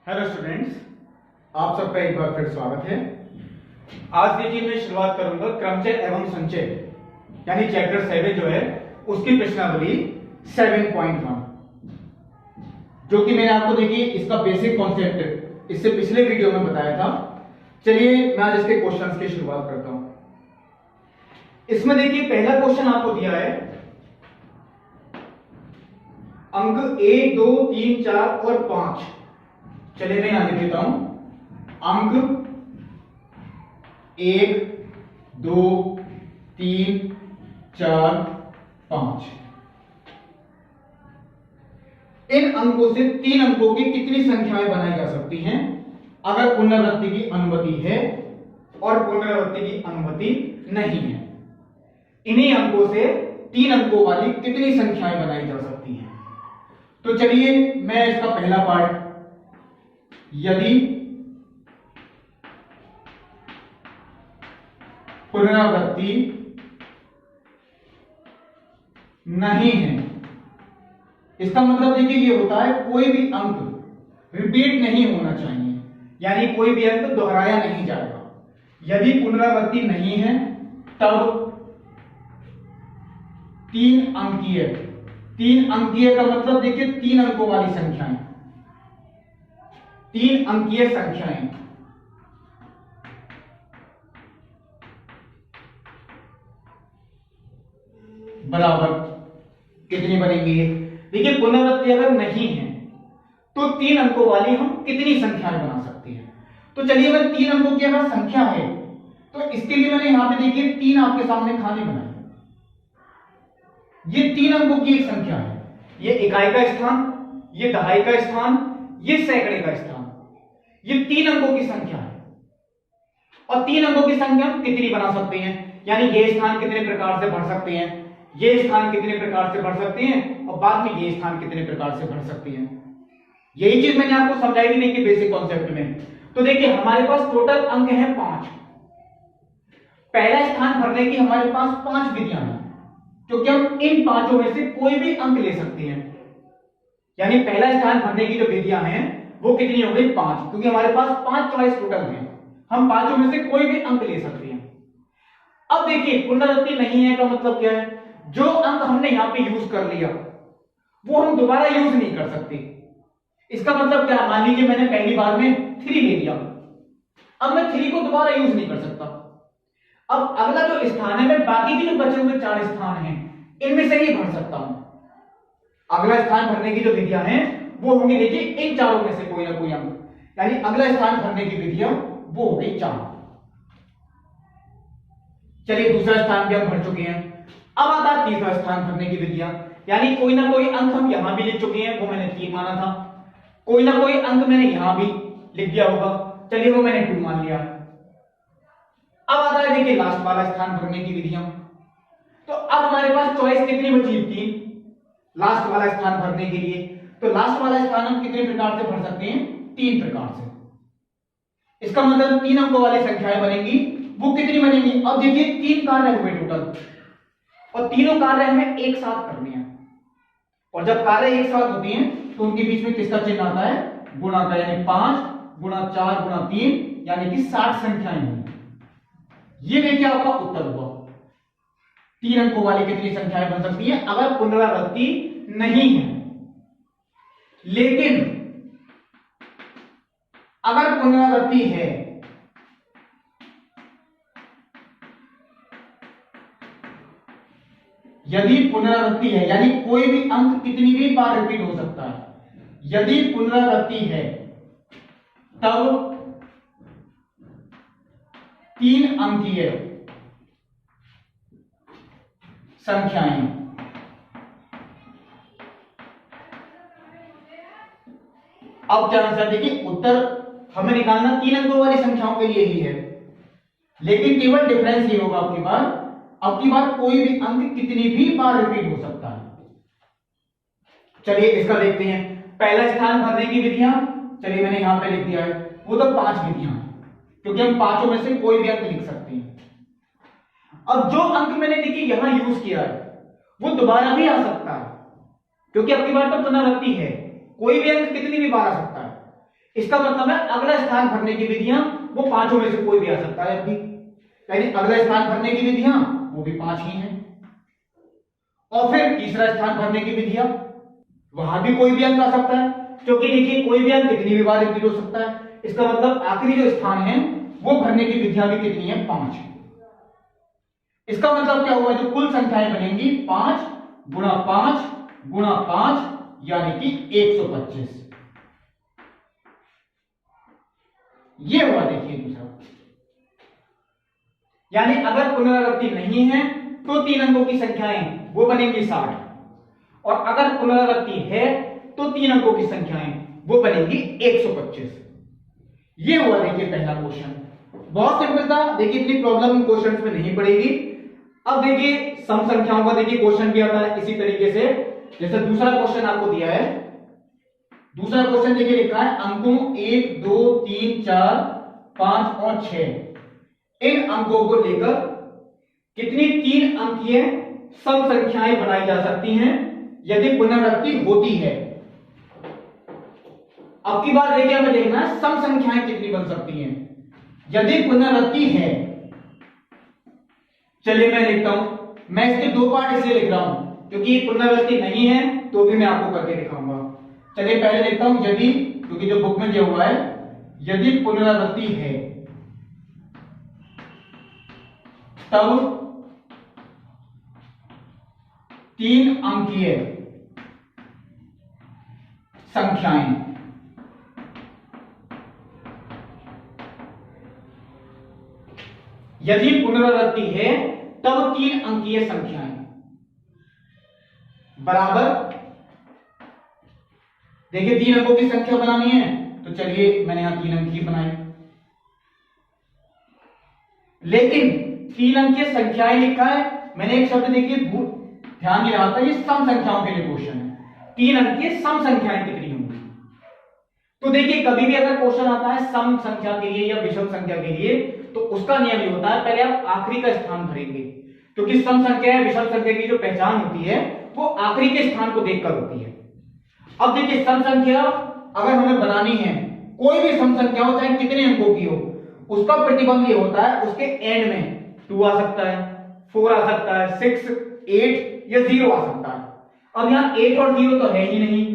Hello students, आप सबका एक बार फिर स्वागत है। आज देखिए मैं शुरुआत करूंगा क्रमचय एवं संचय यानी चैप्टर 7 जो है उसकी प्रश्नावली 7.1, जो कि मैंने आपको देखिए इसका बेसिक कॉन्सेप्ट इससे पिछले वीडियो में बताया था। चलिए मैं आज इसके क्वेश्चंस की शुरुआत करता हूं। इसमें देखिए पहला क्वेश्चन आपको दिया है अंक 1, 2, 3, 4 और 5। चलिए मैं यहां लिख देता हूं अंक 1, 2, 3, 4, 5। इन अंकों से 3 अंकों की कितनी संख्याएं बनाई जा सकती हैं अगर पुनरावृत्ति की अनुमति है और पुनरावृत्ति की अनुमति नहीं है। इन्हीं अंकों से 3 अंकों वाली कितनी संख्याएं बनाई जा सकती हैं। तो चलिए मैं इसका पहला पार्ट, यदि पुनरावृत्ति नहीं है, इसका मतलब देखिए ये होता है कोई भी अंक रिपीट नहीं होना चाहिए, यानी कोई भी अंक दोहराया नहीं जाएगा। यदि पुनरावृत्ति नहीं है तब 3 अंकीय, 3 अंकीय का मतलब देखिए 3 अंकों वाली संख्याएं, 3 अंकीय संख्याएं बराबर कितनी बनेंगी। देखिए पुनरावृत्ति अगर नहीं है तो 3 अंकों वाली हम कितनी संख्याएं बना सकते हैं। तो चलिए अगर 3 अंकों की अगर संख्या है तो इसके लिए मैंने यहां पे देखिए 3 आपके सामने खाने बनाए। ये 3 अंकों की एक संख्या है, ये इकाई का स्थान, ये दहाई का स्थान, ये सैकड़े का स्थान, ये 3 अंकों की संख्या है। और 3 अंकों की संख्या हम कितनी बना सकते हैं, यानी ये स्थान कितने प्रकार से भर सकते हैं, ये स्थान कितने प्रकार से भर सकते हैं और बाद में ये स्थान कितने प्रकार से भर सकते हैं। यही चीज मैंने आपको समझाई भी नहीं कि बेसिक कॉन्सेप्ट में। तो देखिए हमारे पास टोटल अंक है 5। पहला स्थान भरने की हमारे पास 5 विधियां हैं, क्योंकि हम इन 5 में से कोई भी अंक ले सकते हैं। यानी पहला स्थान भरने की जो विधियां हैं वो कितनी हो गई 5, क्योंकि हमारे पास 5 चॉइस टोटल हैं, हम 5 में से कोई भी अंक ले सकते हैं। अब देखिए पुनरावृत्ति नहीं है का मतलब क्या है, जो अंक हमने यहां पे यूज कर लिया वो हम दोबारा यूज नहीं कर सकते। इसका मतलब क्या, मान लीजिए मैंने पहली बार में 3 ले लिया, अब मैं 3 को दोबारा यूज नहीं कर सकता। अब अगला जो स्थान है मैं बाकी के जो बचे हुए 4 स्थान हैं इनमें से ही भर सकता हूं। अगला स्थान भरने की जो विधियां हैं वो होंगी देखिए इन चारों में से कोई ना कोई अंक, यानी अगला स्थान भरने की विधियां वो हो गई 4। चलिए दूसरा स्थान भी हम भर चुके हैं, अब आता है तीसरा स्थान भरने की विधियां, यानी कोई ना कोई अंक हम यहां भी लिख चुके हैं, वो मैंने 3 माना था, कोई ना कोई अंक मैंने यहां भी लिख दिया होगा, चलिए वो मैंने 2 मान लिया। अब आता है देखिए लास्ट वाला स्थान भरने की विधियां। तो अब हमारे पास चॉइस कितनी बची, 3 लास्ट वाला स्थान भरने के लिए। तो लास्ट वाला स्थान हम कितने प्रकार से भर सकते हैं, 3 प्रकार से। इसका मतलब 3 अंकों वाली संख्याएं बनेंगी, वो कितनी बनेंगी। अब देखिए 3 कार्य हुए टोटल, और तीनों कार्य हमें एक साथ करने हैं, और जब कार्य एक साथ होते हैं तो उनके बीच में किसका चिन्ह आता है, गुणा का, यानी 5 गुणा 4 गुणा 3 यानी कि 60 संख्याएं होंगी। ये देखिए आपका उत्तर हुआ। 3 अंकों वाली कितनी संख्याएं बन सकती हैं अगर पुनरावृत्ति नहीं है। लेकिन अगर पुनरावृत्ति है यदि पुनरावृत्ति है, यानी कोई भी अंक कितनी भी बार रिपीट हो सकता है, यदि पुनरावृत्ति है तब 3 अंकीय संख्याएं अब क्या आंसर, देखिए उत्तर हमें निकालना 3 अंकों वाली संख्याओं के लिए ही है, लेकिन केवल डिफरेंस ये होगा अब की बार कोई भी अंक कितनी भी बार रिपीट हो सकता है। चलिए इसका देखते हैं, पहला स्थान भरने की विधियां, चलिए मैंने यहां पे लिख दिया है, वो तो 5 विधियां हैं, क्योंकि हम 5 में से कोई भी अंक लिख सकते हैं। अब जो अंक मैंने देखिए यहां यूज किया है वो दोबारा भी आ सकता है, क्योंकि अब की बार तो पुनरावृत्ति है, कोई भी अंक कितनी भी बार आ सकता है। इसका मतलब है अगला स्थान भरने की विधियां वो पांचों में से कोई भी आ सकता है अभी, यानी अगला स्थान भरने की विधियां वो भी 5 ही हैं। और फिर तीसरा स्थान भरने की विधियां, वहां भी कोई भी अंक आ सकता है, क्योंकि देखिए कोई भी अंक कितनी भी बार रिपीट हो सकता है। इसका मतलब आखिरी जो स्थान है वो भरने की विधियां भी कितनी है, 5। इसका मतलब क्या हुआ, जो कुल संख्याएं बनेंगी 5 गुणा 5 गुणा 5 यानी कि 125। ये हुआ देखिए दूसरा। यानी अगर पुनरावृत्ति नहीं है तो 3 अंकों की संख्याएं वो बनेंगी 60, और अगर पुनरावृत्ति है तो 3 अंकों की संख्याएं वो बनेंगी 125। ये हुआ देखिए पहला क्वेश्चन, बहुत सिंपल था। देखिए इतनी प्रॉब्लम क्वेश्चन में नहीं पड़ेगी। अब देखिए सम संख्याओं का देखिए क्वेश्चन भी आता है इसी तरीके से, जैसे दूसरा क्वेश्चन आपको दिया है। दूसरा क्वेश्चन देखिए लिखा है अंकों 1 2 3 4 5 और 6 इन अंकों को लेकर कितनी 3 अंकीय सम संख्याएं बनाई जा सकती हैं यदि पुनरावृत्ति होती है। अब की बार देखिए हमें देखना है सम संख्याएं कितनी बन सकती हैं यदि पुनरावृत्ति है। चलिए मैं लिखता हूं, मैं इसके 2 पार्ट इसलिए लिख रहा हूं क्योंकि पुनरावृत्ति नहीं है तो भी मैं आपको करके दिखाऊंगा। चलिए पहले लिखता हूं यदि, क्योंकि जो बुक में दिया हुआ है यदि पुनरावृत्ति है तब 3 अंकीय संख्याएं यदि पुनरावृत्ति है तब 3 अंकीय संख्याएं बराबर, देखिए 3 अंकों की संख्या बनानी है तो चलिए मैंने यहां 3 अंक की बनाई, लेकिन 3 अंकीय संख्याएं लिखा है मैंने। एक शब्द देखिए ध्यान नहीं रहा था, ये सम संख्याओं के लिए क्वेश्चन है। 3 अंकीय सम संख्याएं कितनी होंगी, तो देखिए कभी भी अगर क्वेश्चन आता है सम संख्या के लिए या विषम संख्या के लिए तो उसका नियम ये होता है पहले आप आखिरी का स्थान भरेंगे, क्योंकि सम संख्या या विषम संख्या की जो पहचान होती है वो आखिरी के स्थान को देखकर होती है। अब देखिए सम संख्या अगर हमें बनानी है, कोई भी सम संख्या हो चाहे कितने अंकों की हो, उसका प्रतिबंध ये होता है उसके एंड में 2 आ सकता है, 4 आ सकता है, 6 8 या 0 आ सकता है। अब यहाँ 8 और 0 तो है ही नहीं,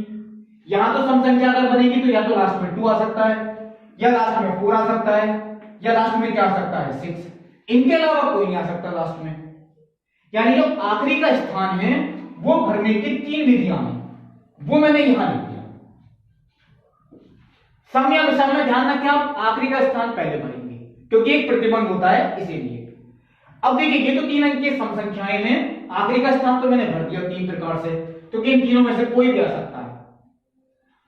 यहां तो सम संख्या अगर बनेगी तो या तो लास्ट में 2 आ सकता है, या लास्ट में 4 आ सकता है, या लास्ट में क्या आ सकता है 6। इनके अलावा कोई नहीं आ सकता लास्ट में। यानी जो आखिरी का स्थान है वो भरने की 3 विधियां हैं, वो मैंने यहां लिख दिया। सम या विषम में ध्यान रखें आप आखिरी का स्थान पहले भरेंगे क्योंकि एक प्रतिबंध होता है इसीलिए। अब देखिए ये तो 3 अंकीय सम संख्याएं हैं, आखिरी का स्थान तो मैंने भर दिया 3 प्रकार से, क्योंकि इन तीनों में से कोई भी आ सकता है।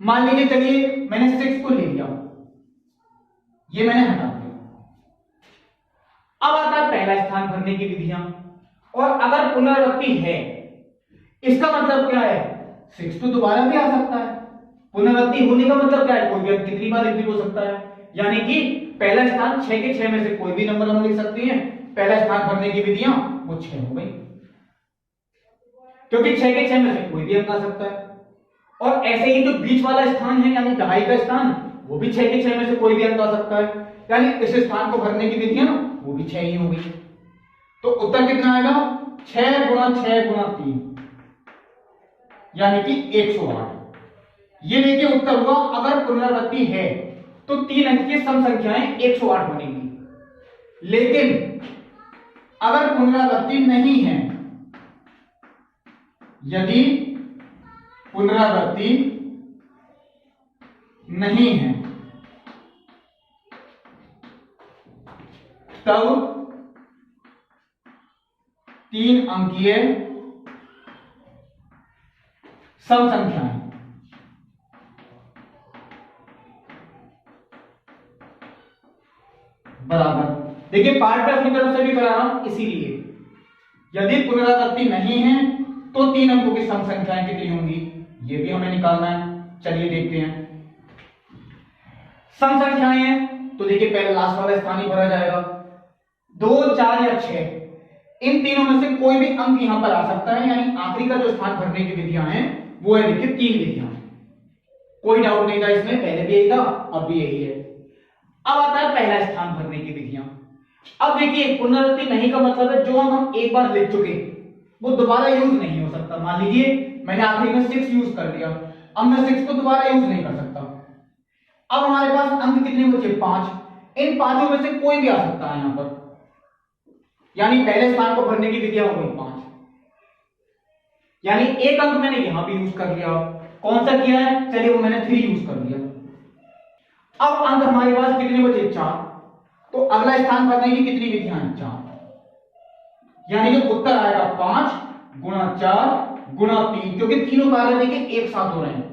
मान लीजिए चलिए मैंने 6 को ले लिया, ये मैंने हटा दिया। अब आता है पहला स्थान भरने की विधियां, और अगर पुनरावृत्ति है इसका मतलब क्या है, 6 तो दोबारा भी आ सकता है। पुनरावृत्ति होने का मतलब क्या है, कोई भी कितनी बार रिपीट हो सकता है, यानी कि पहला स्थान 6 के 6 में से कोई भी नंबर हम लिख सकते हैं। पहला स्थान भरने की विधियां वो 6 हो गई, क्योंकि 6 के 6 में से कोई भी अंक आ सकता है। और ऐसे ही जो बीच वाला स्थान है यानी दहाई का स्थान, वो भी 6 के 6 में से कोई भी अंक आ सकता है, यानी इस स्थान को भरने की विधियां वो भी 6 ही हो गई। तो उत्तर कितना आएगा, 6 गुणा 6 गुणा 3 यानी कि 108। ये देखिए उत्तर हुआ। अगर पुनरावृत्ति है तो 3 अंक की सम संख्याएं 108 बनेंगी, लेकिन अगर पुनरावृत्ति नहीं है, यदि पुनरावृत्ति नहीं है तब 3 अंकीय सम संख्याएं बराबर, देखिए पार्ट पे अपनी तरफ से भी करा रहा हूं इसीलिए, यदि पुनरावृत्ति नहीं है तो 3 अंकों की सम संख्याएं कितनी होंगी ये भी हमें निकालना है। चलिए देखते हैं सम संख्याएं हैं तो देखिए पहले लास्ट वाला स्थान ही भरा जाएगा। 2 4 या 6 इन तीनों में से कोई भी अंक यहां पर आ सकता है, यानी आखिरी का जो स्थान भरने की विधियां हैं वो है देखिए 3 विधियां। कोई डाउट नहीं था इसमें, पहले भी यही था, अब भी यही है। अब आता है पहला स्थान भरने की विधियां। अब देखिए पुनरावृत्ति नहीं का मतलब है जो हम एक बार लिख चुके वो दोबारा यूज नहीं हो सकता। मान लीजिए मैंने आखिरी में 6 यूज कर दिया, अब मैं 6 को दोबारा यूज नहीं कर सकता। अब हमारे पास अंक कितने बचे? 5। इन पांचों में से कोई भी आ सकता है यहां पर, यानी पहले स्थान को भरने की विधियां हो गई 5। यानी एक अंक मैंने यहां पे यूज कर लिया। कौन सा किया है? चलिए वो मैंने 3 यूज कर लिया। अब अंक हमारे पास कितने बचे? 4। तो अगला स्थान भरने की कितनी विधियां हैं? 4। यानी जो उत्तर आएगा 5 गुणा 4 गुणा 3, क्योंकि तीनों कार्य देखिए एक साथ हो रहे हैं,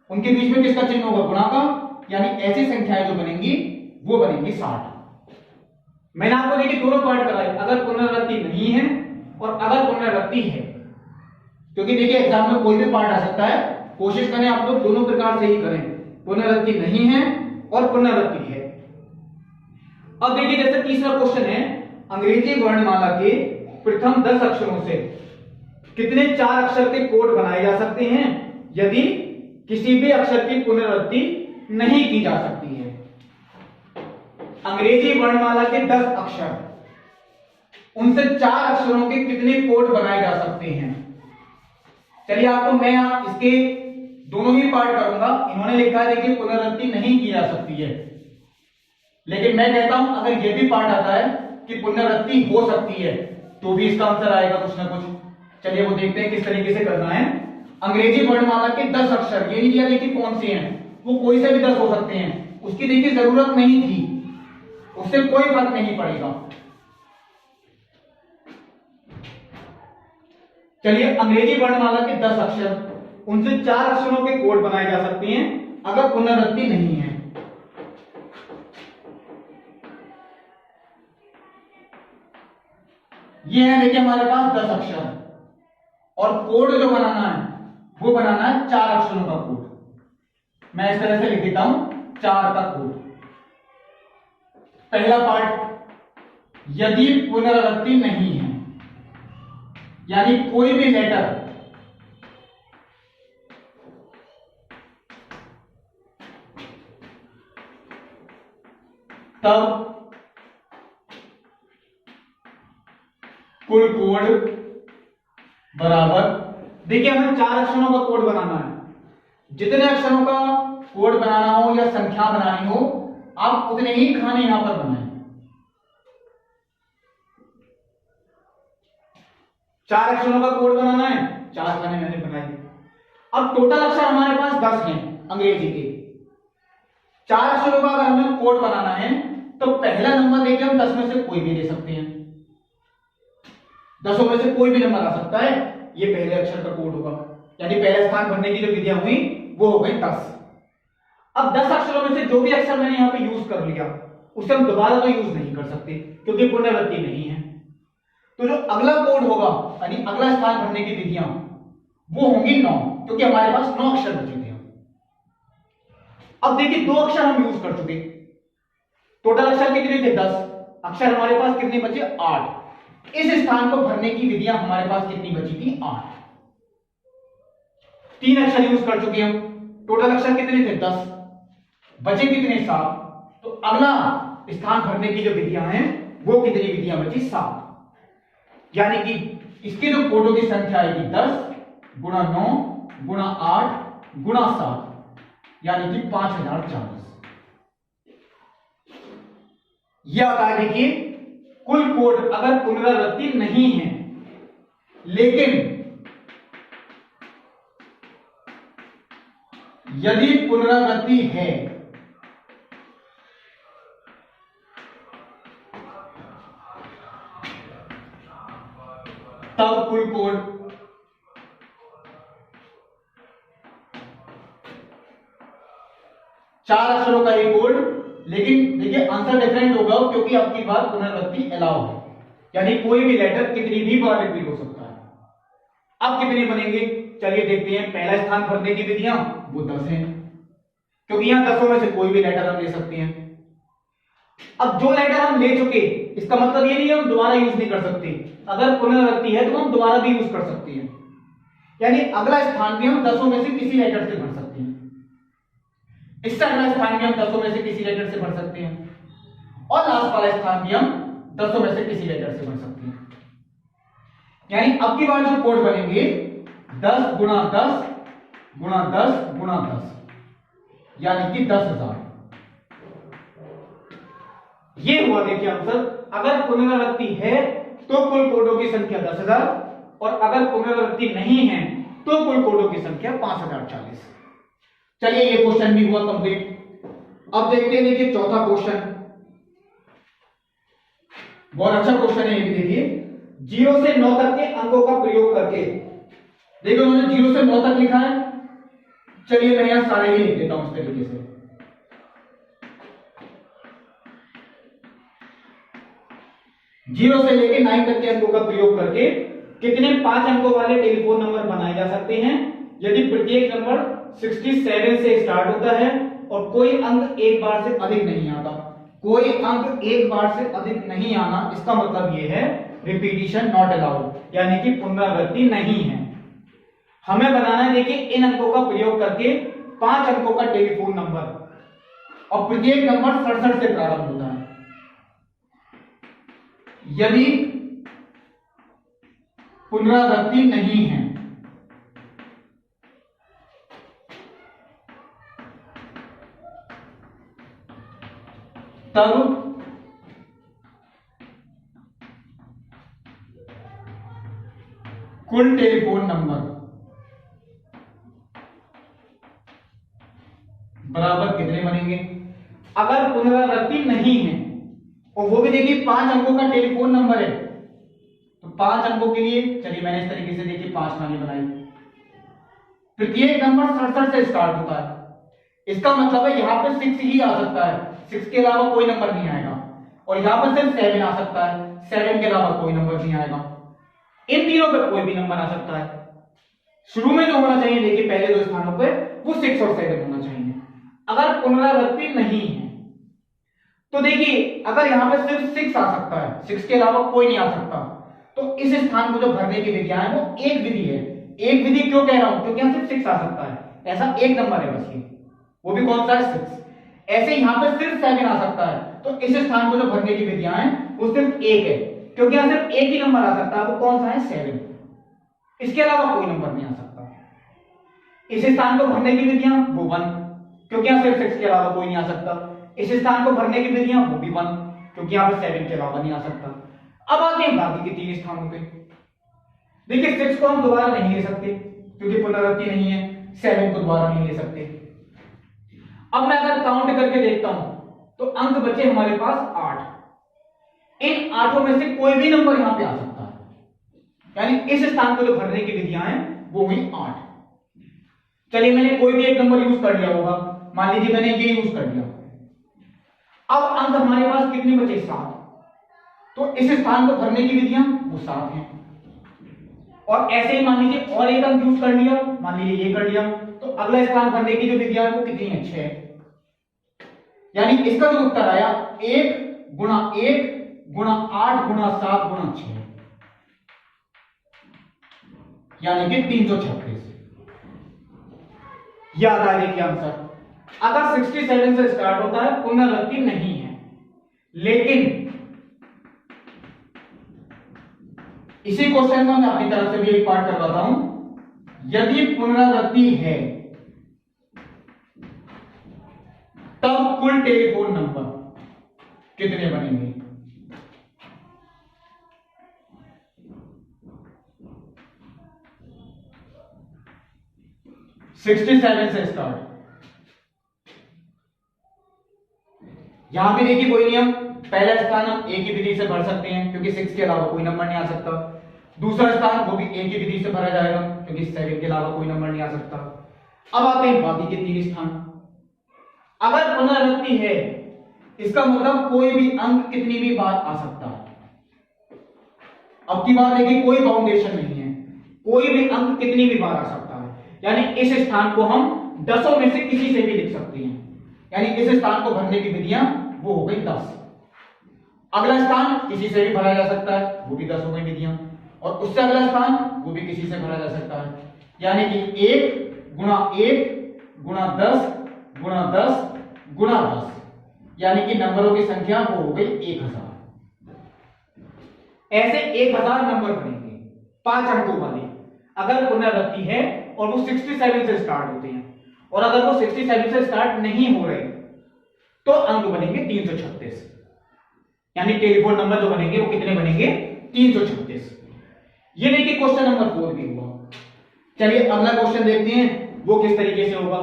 उनके बीच में किसका चिन्ह होगा? गुणा का। यानी ऐसी संख्याएं जो बनेंगी वो बनेंगी 60। मैंने आपको देखिए दोनों पार्ट कराए, अगर पुनरावृत्ति नहीं है और अगर पुनरावृत्ति है, क्योंकि देखिए एग्जाम में कोई भी पार्ट आ सकता है, कोशिश करें आप लोग दोनों प्रकार से ही करें, पुनरावृत्ति नहीं है और पुनरावृत्ति है। अब देखिए जैसे तीसरा क्वेश्चन है, अंग्रेजी वर्णमाला के प्रथम 10 अक्षरों से कितने 4 अक्षर के कोड बनाए जा सकते हैं यदि किसी भी अक्षर की पुनरावृत्ति नहीं की जा सकती है? अंग्रेजी वर्णमाला के 10 अक्षर, उनसे 4 अक्षरों के कितने कोड बनाए जा सकते हैं? चलिए आपको मैं इसके दोनों ही पार्ट करूंगा। इन्होंने लिखा है देखिए पुनरावृत्ति नहीं की जा सकती है, लेकिन मैं कहता हूं अगर यह भी पार्ट आता है कि पुनरावृत्ति हो सकती है तो भी इसका आंसर आएगा कुछ ना कुछ। चलिए वो देखते हैं किस तरीके से करना है। अंग्रेजी वर्णमाला के 10 अक्षर, ये नहीं दिया देखिए कौन से हैं, वो कोई से भी 10 हो सकते हैं, उसकी देखिए जरूरत नहीं थी, उससे कोई फर्क नहीं पड़ेगा। चलिए अंग्रेजी वर्णमाला के 10 अक्षर, उनसे 4 अक्षरों के कोड बनाए जा सकते हैं अगर पुनरावृत्ति नहीं है। ये है देखिए हमारे पास 10 अक्षर, और कोड जो बनाना है वो बनाना है 4 अक्षरों का कोड। मैं इस तरह से लिख देता हूं 4 का कोड। पहला पार्ट, यदि पुनरावृत्ति नहीं है, यानी कोई भी लेटर तब कुल कोड बराबर, देखिए हमें 4 अक्षरों का कोड बनाना है। जितने अक्षरों का कोड बनाना हो या संख्या बनानी हो आप उतने ही खाने यहां पर बनाएं। 4 अक्षरों का कोड बनाना है, 4 खाने मैंने बनाए। अब टोटल अक्षर हमारे पास 10 हैं अंग्रेजी के। 4 अक्षरों का अगर हमें कोड बनाना है तो पहला नंबर देखिए हम 10 में से कोई भी ले सकते हैं, 10 में से कोई भी नंबर आ सकता है, ये पहले अक्षर का कोड होगा। यानी पहले स्थान भरने की जो विधियां हुई वो हो गई 10। अब 10 अक्षरों में से जो भी अक्षर मैंने यहां पे यूज कर लिया उसे हम दोबारा तो यूज नहीं कर सकते क्योंकि पुनरावृत्ति नहीं है। तो जो अगला कोड होगा यानी अगला स्थान भरने की विधियां वो होंगी 9, क्योंकि हमारे पास 9 अक्षर बचे थे। अब देखिए 2 अक्षर हम यूज कर चुके, टोटल अक्षर कितने थे? 10। अक्षर हमारे पास कितने बचे? 8। इस स्थान को भरने की विधियां हमारे पास कितनी बची थी? 8। 3 अक्षर यूज कर चुके हम, टोटल अक्षर कितने थे? 10। बचे कितने? 7। तो अगला स्थान भरने की जो विधियां हैं वो कितनी विधियां बची? 7। यानी कि इसके जो कोडों की संख्या आएगी 10 गुणा 9 गुणा 8 गुणा 7, यानी कि 5040। यह आता है देखिए कुल कोड अगर पुनरावृत्ति नहीं है, लेकिन यदि पुनरावृत्ति है तब कुल कोड 4 अक्षरों का ही कोड। लेकिन देखिए आंसर डिफरेंट होगा क्योंकि आपकी बात पुनरावृत्ति अलाउ है, यानी कोई भी लेटर कितनी भी बार रिपीट हो सकता है। अब कितने बनेंगे चलिए देखते हैं। पहला स्थान भरने की विधियां वो 10 हैं, क्योंकि यहां 10 में से कोई भी लेटर हम ले सकते हैं। अब जो लेटर हम ले चुके इसका मतलब ये नहीं है हम दोबारा यूज नहीं कर सकते, अगर पुनरावृत्ति है तो हम दोबारा भी यूज कर सकते हैं। यानी अगला स्थान भी हम 10 में से किसी लेटर से भर सकते हैं। इससे अगला स्थान भी हम 10 में से किसी लेटर से भर सकते हैं, और लास्ट वाला स्थान भी हम 10 में से किसी लेटर से भर सकते हैं। यानी अब की बार जो कोड बनेंगे 10 गुणा 10 गुणा 10 गुणा 10, यानी कि 10,000। ये हुआ देखिए आंसर। अगर पुनरावृत्ति है तो कुल कोडों की संख्या 10,000, और अगर पुनरावृत्ति नहीं है तो कुल कोडों की संख्या 5040। चलिए ये क्वेश्चन भी हुआ कंप्लीट। अब देखते हैं देखिए चौथा क्वेश्चन, बहुत अच्छा क्वेश्चन है ये भी। देखिए 0 से 9 तक के अंकों का प्रयोग करके, देखो उन्होंने 0 से 9 तक लिखा है। चलिए मैं यहां सारे ही लिख देता हूं इस तरीके से। 0 से लेकर 9 तक के अंकों का प्रयोग करके कितने 5 अंकों वाले टेलीफोन नंबर बनाए जा सकते हैं यदि प्रत्येक नंबर 67 से स्टार्ट होता है और कोई अंक एक बार से अधिक नहीं आता। कोई अंक एक बार से अधिक नहीं आना, इसका मतलब यह है रिपीटिशन नॉट अलाउड, यानी कि पुनरावृत्ति नहीं है। हमें बनाना है देखिए इन अंकों का प्रयोग करके 5 अंकों का टेलीफोन नंबर, और प्रत्येक नंबर 67 से प्रारंभ होता है। यदि पुनरावृत्ति नहीं है तब कुल टेलीफोन नंबर बराबर कितने बनेंगे। अगर पुनरावृत्ति नहीं है और वो भी देखिए 5 अंकों का टेलीफोन नंबर है, तो 5 अंकों के लिए चलिए मैंने इस तरीके से देखिए 5 खाने बनाई। प्रत्येक नंबर 67 से स्टार्ट होता है, इसका मतलब है यहां पे 6 ही आ सकता है, 6 के अलावा कोई नंबर नहीं आएगा। और यहां पर सिर्फ 7 आ सकता है, 7 के अलावा कोई नंबर नहीं आएगा। इन तीनों पे कोई भी नंबर आ सकता है। शुरू में जो होना चाहिए देखिए पहले 2 स्थानों पे वो 6 और 7 होना चाहिए। अगर पुनरावृत्ति नहीं है तो देखिए अगर यहां पे सिर्फ 6 आ सकता है, 6 के अलावा कोई नहीं आ सकता, तो इस स्थान को जो भरने की विधियां है वो एक विधि है। एक विधि क्यों कह रहा हूं, क्योंकि यहां सिर्फ 6 आ सकता है, ऐसा एक नंबर है बस ये, वो भी कौन सा है 6। ऐसे यहां पे सिर्फ 7 आ सकता है, तो इस स्थान को जो भरने की विधियां हैं वो सिर्फ एक है, क्योंकि यहां सिर्फ एक ही नंबर आ सकता है, वो कौन सा है 7। इसके अलावा कोई नंबर नहीं आ सकता। इस स्थान को भरने की विधियां वो 1, क्योंकि यहां सिर्फ 6 के अलावा कोई नहीं आ सकता। इस स्थान को भरने की विधियां वो भी 1, क्योंकि यहां पर 7 के अलावा नहीं आ सकता। अब आते हैं बाकी के 3 स्थानों पे। देखिए 6 को हम दोबारा नहीं ले सकते क्योंकि पुनरावृत्ति नहीं है, 7 को दोबारा नहीं ले सकते। अब मैं अगर काउंट करके देखता हूं तो अंक बचे हमारे पास 8। इन 8 में से कोई भी नंबर यहां पे आ सकता है, यानी इस स्थान को जो भरने की विधियां हैं वो हुई 8। चलिए मैंने कोई भी एक नंबर यूज कर लिया होगा, मान लीजिए मैंने ये यूज कर लिया। अब अंक हमारे पास कितने बचे 7, तो इस स्थान को भरने की विधियां वो 7 हैं। और ऐसे ही मान लीजिए और एक अंक यूज कर लिया, मान लीजिए ये कर लिया, तो अगला स्थान भरने की जो विधियां है वो कितनी है 6। यानी इसका जो उत्तर आया 1 गुणा 1 गुणा 8 गुणा 7 गुणा 6, यानी कि 336। याद आ देखिए आंसर। अगर 67 से स्टार्ट होता है पुनरावृत्ति नहीं है, लेकिन इसी क्वेश्चन का मैं अपनी तरफ से भी एक पार्ट करवाता हूं। यदि पुनरावृत्ति है तब कुल टेलीफोन नंबर कितने बनेंगे। सिक्सटी 67 से स्टार्ट। यहां भी देखिए कोई नियम, पहला स्थान हम एक ही विधि से भर सकते हैं क्योंकि 6 के अलावा कोई नंबर नहीं आ सकता। दूसरा स्थान वो भी एक ही विधि से भरा जाएगा क्योंकि 7 के अलावा कोई नंबर नहीं आ सकता। अब आते हैं बाकी के 3 स्थान। अगर पुनरावृत्ति है इसका मतलब कोई भी अंक कितनी भी बार आ सकता है। अब की बात देखिए कोई बाउंडेशन नहीं है, कोई भी अंक कितनी भी बार आ सकता है, यानी इस स्थान को हम 10 में से किसी से भी लिख सकते हैं। यानी इस स्थान को भरने की विधियां वो हो गई 10। अगला स्थान किसी से भी भरा जा सकता है, वो भी 10 हो गई विधियां, और उससे अगला स्थान वो भी किसी से भरा जा सकता है। यानी कि 1 गुणा 1 गुणा 10 गुणा 10 गुणा 10, यानी कि नंबरों की संख्या वो हो गई 1000। ऐसे 1000 नंबर बनेंगे 5 अंकों वाले, अगर पुनरावृत्ति है और वो 67 से स्टार्ट होते हैं, और अगर वो 67 से स्टार्ट नहीं हो रहे तो अंक बनेंगे 336, यानी टेलीफोन नंबर जो बनेंगे वो कितने बनेंगे 336। ये देखिए क्वेश्चन नंबर 4 भी हुआ। चलिए अगला क्वेश्चन देखते हैं वो किस तरीके से होगा।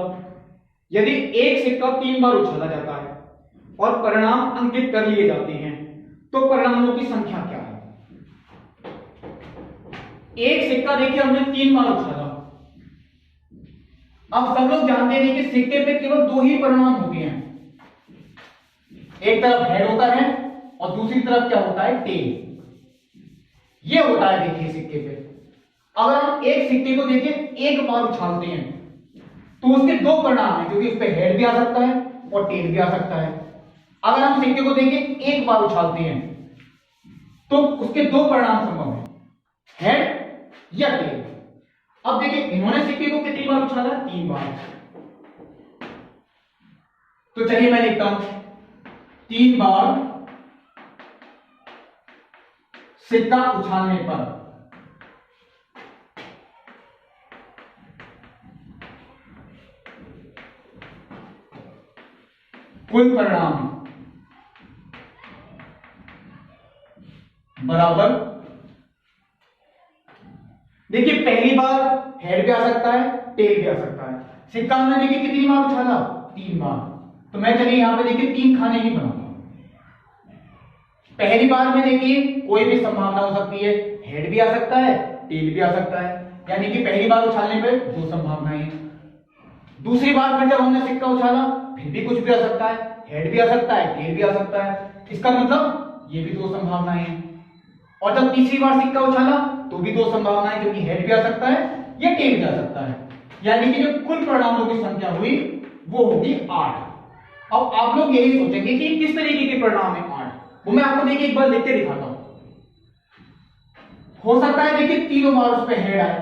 यदि एक सिक्का 3 बार उछाला जाता है और परिणाम अंकित कर लिए जाते हैं तो परिणामों की संख्या क्या है। एक सिक्का देखिए हमने 3 बार उछाला, अब सब लोग जानते हैं कि सिक्के पे केवल 2 ही परिणाम होते हैं, एक तरफ हेड होता है और दूसरी तरफ क्या होता है टेल। ये होता है देखिए सिक्के पे। अगर हम एक सिक्के को देखिए एक बार उछालते हैं तो उसके 2 परिणाम हैं, क्योंकि उस पर हेड भी आ सकता है और टेल भी आ सकता है। अगर हम सिक्के को देखिए एक बार उछालते हैं तो उसके 2 परिणाम संभव है, हेड या टेल। अब देखिए इन्होंने सिक्के को कितनी बार उछाला, 3 बार। तो चलिए मैं लिखता हूं 3 बार सिक्का उछालने पर कुल परिणाम बराबर, देखिए पहली बार हेड भी आ सकता है टेल भी आ सकता है। सिक्का हमने देखिए कितनी बार उछाला, 3 बार। तो मैं चलिए यहां पे देखिए 3 खाने ही बनाऊंगा। पहली बार में देखिए कोई भी संभावना हो सकती है, हेड भी आ सकता है टेल भी आ सकता है, यानी कि पहली बार उछालने पे 2 संभावनाएं हैं। दूसरी बार फिर जब हमने सिक्का उछाला फिर भी कुछ भी आ सकता है, हेड भी आ सकता है टेल भी आ सकता है, इसका मतलब ये भी 2 संभावनाएं हैं। और जब तीसरी बार सिक्का उछाला तो भी 2 संभावनाएं, क्योंकि हेड भी आ सकता है या टेल भी आ सकता है, यानी कि जो कुल परिणामों की संख्या हुई वो होगी 8। अब आप लोग यही सोचेंगे कि किस तरीके के परिणाम है 8, वो मैं आपको देखिए एक बार लिख के दिखाता हूं। हो सकता है देखिए तीनों बार उस पर हेड आए,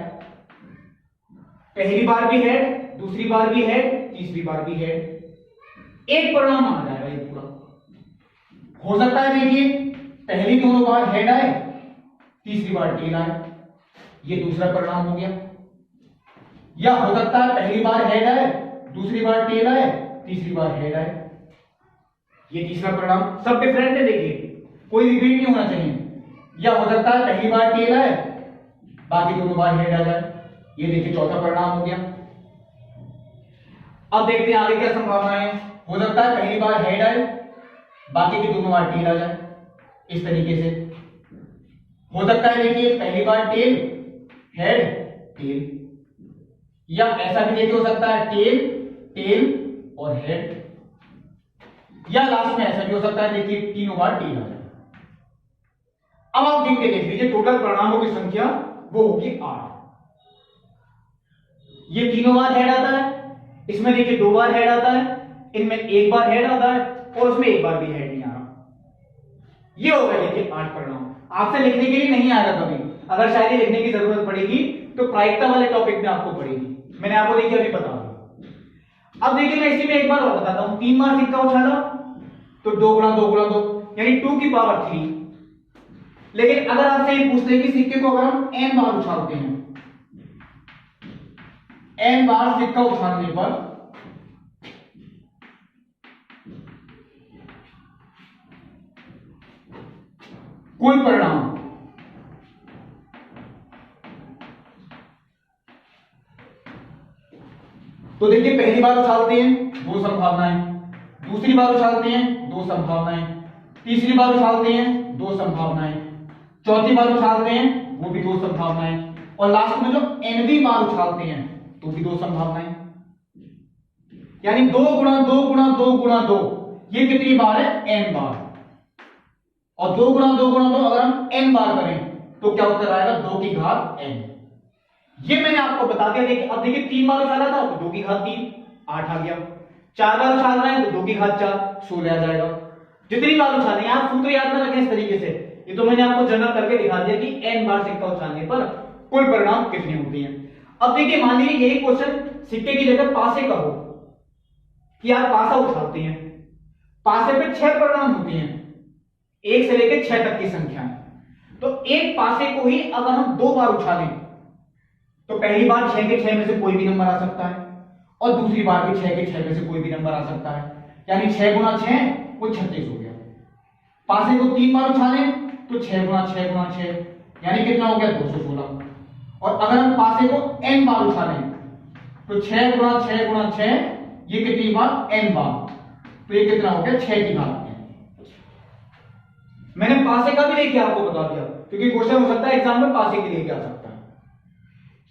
पहली बार भी हेड, दूसरी बार भी हेड, तीसरी बार भी हेड, एक परिणाम माना जाएगा ये पूरा। हो सकता है देखिए पहली दोनों बार हेड आए, तीसरी बार टेल आए, ये दूसरा परिणाम हो गया। या हो सकता है पहली बार हेड आए, दूसरी बार टेल आए, तीसरी बार हेड आए, ये तीसरा परिणाम। सब डिफरेंट है देखिए, कोई रिपीट नहीं होना चाहिए। या हो सकता है पहली बार टेल आए, बाकी दोनों बार हेड आ जाए, ये देखिए चौथा परिणाम हो गया। अब देखते हैं आगे क्या संभावनाएं हैं। हो सकता है पहली बार हेड आए, बाकी की दोनों बार टेल आ जाए, इस तरीके से। हो सकता है देखिए पहली बार टेल, हेड, टेल, या ऐसा भी देखिए हो सकता है टेल, टेल और हेड, या लास्ट में ऐसा भी हो सकता है देखिए तीनों बार टेल आ जाए। अब आप देख लीजिए टोटल परिणामों की संख्या वो होगी 8। ये तीनों बार हेड आता है, इसमें देखिए 2 बार हेड आता है, इनमें 1 बार हेड आता है और उसमें 1 बार भी हेड नहीं आ रहा। ये हो गया देखिए 8 परिणाम। आपसे लिखने के लिए नहीं आएगा कभी, अगर शायद ये लिखने की जरूरत पड़ेगी तो प्रायिकता वाले टॉपिक में आपको पड़ेगी, मैंने आपको देखिए अभी बता दिया। अब देखिए मैं इसी में एक बार और बताता हूं, 3 बार सिक्का उछाला तो 2 गुणा 2 गुणा 2 यानी 2 की पावर 3। लेकिन अगर आपसे ये पूछते हैं कि सिक्के को अगर हम n बार उछालते हैं, n बार सिक्का उछालने पर कुल परिणाम तो देखिए पहली बार उछालते हैं 2 संभावनाएं, दूसरी बार उछालते हैं 2 संभावनाएं, तीसरी बार उछालते हैं 2 संभावनाएं, चौथी बार उछालते हैं वो भी 2 संभावनाएं, और लास्ट में जो nवीं बार उछालते हैं तो भी 2 संभावनाएं। यानी 2 गुणा 2 गुणा 2 गुणा 2 ये कितनी बार है, n बार। और 2 गुणा 2 गुणा 2 अगर हम n बार करें तो क्या उत्तर आएगा, 2 की घात n। ये मैंने आपको बता दिया। देखिए अब देखिए 3 बार उछाला था तो 2 की घात 3 8 आ गया, 4 बार उछाल रहे हैं तो 2 की घात 4 16 आ जाएगा। जितनी बार उछालें, आप सूत्र याद ना रखें इस तरीके से, ये तो मैंने आपको जनरल करके दिखा दिया कि n बार सिक्का उछालने पर कुल परिणाम कितने होते हैं। अब देखिए मान लीजिए यही क्वेश्चन सिक्के की जगह पासे का हो कि आप पासा उछालते हैं, पासे पे 6 परिणाम होते हैं, 1 से लेकर 6 तक की संख्याएं। तो एक पासे को ही अगर हम 2 बार उछालें तो पहली बार 6 के 6 में से कोई भी नंबर आ सकता है और दूसरी बार भी 6 के 6 में से कोई भी नंबर आ सकता है, यानी 6 गुना 6 वो 36 हो गया। पासे को 3 बार उछालें तो 6 गुना 6 गुना 6 यानी कितना हो गया 216। और अगर हम पासे को n बार उछालें तो 6 गुना 6 गुना 6 ये कितनी बार n बार, तो ये कितना हो गया 6 की घात n। मैंने पासे का भी लेके आपको बता दिया क्योंकि क्वेश्चन हो सकता है एग्जाम में पासे के लिए क्या आ सकता है।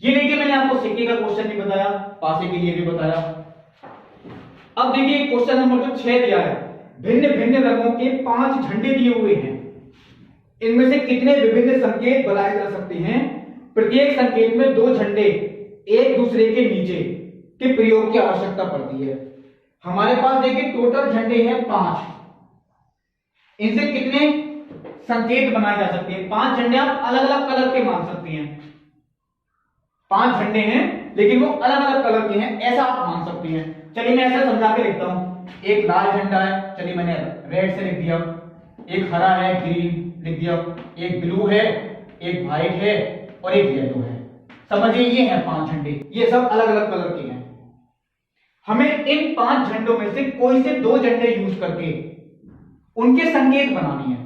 ये देखिए मैंने आपको सिक्के का क्वेश्चन भी बताया, पासे के लिए भी बताया। अब देखिए क्वेश्चन नंबर जो 6 दिया है, भिन्न भिन्न रंगों के 5 झंडे दिए हुए हैं, इनमें से कितने विभिन्न संकेत बनाए जा सकते हैं? प्रत्येक संकेत में 2 झंडे एक दूसरे के नीचे के प्रयोग की आवश्यकता पड़ती है। हमारे पास देखिए टोटल झंडे हैं 5, इनसे कितने संकेत बनाए जा सकते हैं? 5 झंडे आप अलग अलग कलर के मान सकते हैं, 5 झंडे हैं लेकिन वो अलग अलग कलर के हैं, ऐसा आप मान सकते हैं। चलिए मैं ऐसा समझा के लिखता हूं। एक लाल झंडा है, चलिए मैंने रेड से लिख दिया, एक हरा है ग्रीन लिख दिया, एक ब्लू है, एक व्हाइट है और एक येलो है। समझिए ये है 5 झंडे, ये सब अलग अलग कलर के हैं। हमें इन 5 झंडों में से कोई से 2 झंडे यूज करके उनके संकेत बनानी है,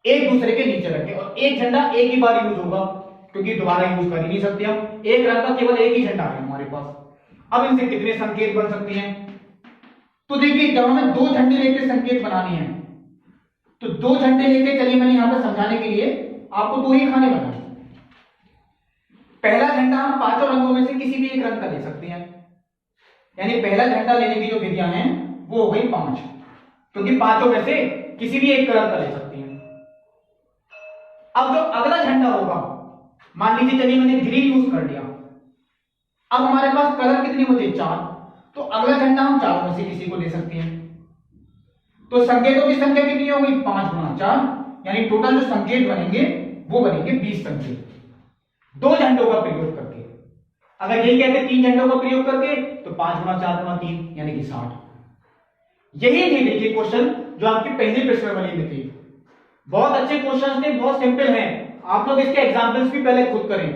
एक दूसरे के नीचे रखें। और एक झंडा एक ही बार यूज होगा क्योंकि दोबारा यूज कर ही नहीं सकते हम, एक रंग का केवल एक ही झंडा है हमारे पास। अब इनसे कितने संकेत बन सकते हैं? तो देखिए जब हमें 2 झंडे लेके संकेत बनानी है तो 2 झंडे लेके, चलिए मैंने यहां पर समझाने के लिए आपको 2 ही खाने बनाए। पहला झंडा हम 5 रंगों में से किसी भी एक रंग का ले सकते हैं, यानी पहला झंडा लेने की जो विधियां हैं वो हो गई 5, क्योंकि 5 में से किसी भी एक कलर का ले सकते हैं। अब जो अगला झंडा होगा, मान लीजिए चलिए मैंने ग्रीन यूज कर लिया, अब हमारे पास कलर कितने बचे? 4, तो अगला झंडा हम 4 में से किसी को ले सकते हैं। तो संकेतों की संख्या कितनी हो गई? 5 गुना 4, यानी टोटल जो संकेत बनेंगे वो बनेंगे 20 संकेत, 2 झंडों का प्रयोग करके। अगर यही कहते 3 झंडों का प्रयोग करके तो 5 गुना 4 गुना 3 यानी कि 60। यही थे देखिए क्वेश्चन जो आपके पहले प्रश्नावली में थे। बहुत अच्छे क्वेश्चन थे, बहुत सिंपल हैं। आप लोग इसके एग्जाम्पल्स भी पहले खुद करें,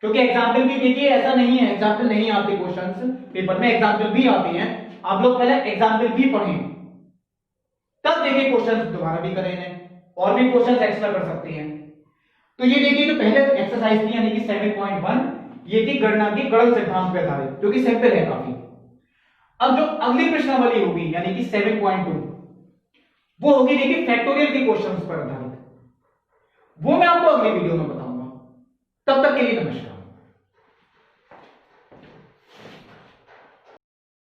क्योंकि एग्जाम्पल भी देखिए ऐसा नहीं है एग्जाम्पल नहीं आते क्वेश्चंस पेपर में, एग्जाम्पल भी आते हैं। आप लोग पहले एग्जाम्पल भी पढ़ें, तब देखिए क्वेश्चंस दोबारा भी करें और भी क्वेश्चंस एक्स्ट्रा कर सकते हैं। तो ये देखिए जो पहले एक्सरसाइज थी यानी कि 7.1 ये थी गणना की गणन सिद्धांत पर आधारित, जो कि सिंपल है काफी। अब जो अगली प्रश्नावली होगी यानी कि 7.2 वो होगी देखिए फैक्टोरियल के क्वेश्चंस पर आधारित, वो मैं आपको अगली वीडियो में बताऊंगा। तब तक के लिए नमस्कार।